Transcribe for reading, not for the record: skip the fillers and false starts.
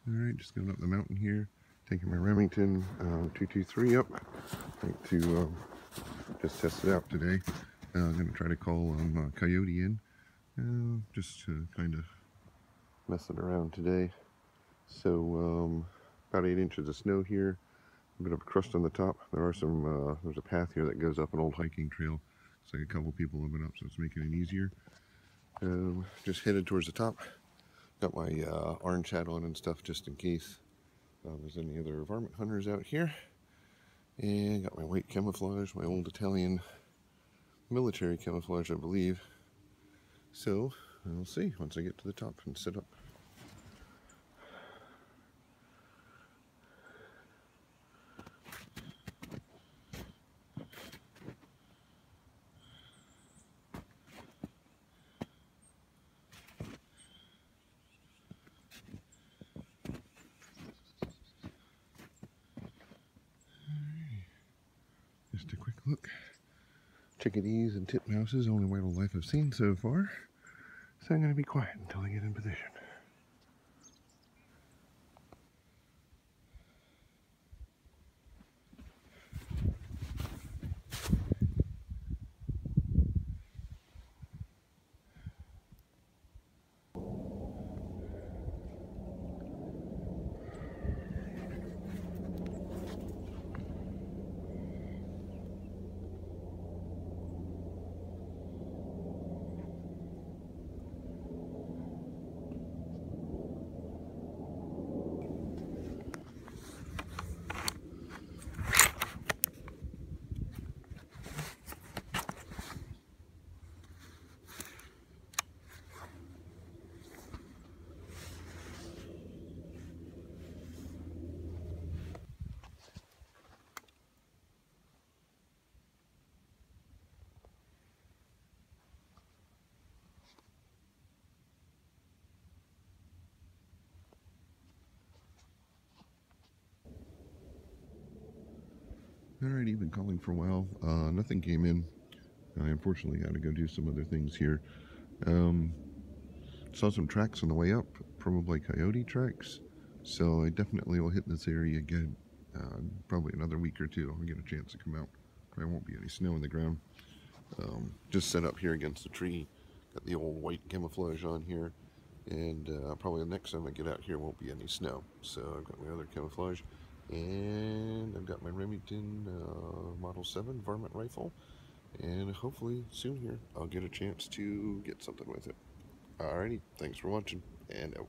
Alright, just going up the mountain here, taking my Remington 223 up. Like to just test it out today. I'm going to try to call Coyote in, just to kind of mess it around today. So about 8 inches of snow here, a bit of a crust on the top. There are some, there's a path here that goes up an old hiking trail. It's like a couple people have been up, so it's making it easier. Just headed towards the top. Got my orange hat on and stuff just in case there's any other varmint hunters out here. And got my white camouflage, my old Italian military camouflage, I believe. So we'll see once I get to the top and sit up. Just a quick look. Chickadees and titmouses, only wildlife I've seen so far. So I'm going to be quiet until I get in position. Alrighty, been calling for a while. Nothing came in. I unfortunately got to go do some other things here. Saw some tracks on the way up, probably coyote tracks. So I definitely will hit this area again. Probably another week or two. I'll get a chance to come out. There won't be any snow in the ground. Just set up here against the tree. Got the old white camouflage on here. And probably the next time I get out here won't be any snow. So I've got my other camouflage. And I've got my Remington Model 7 Varmint rifle, and hopefully soon here I'll get a chance to get something with it. Alrighty, thanks for watching, and out.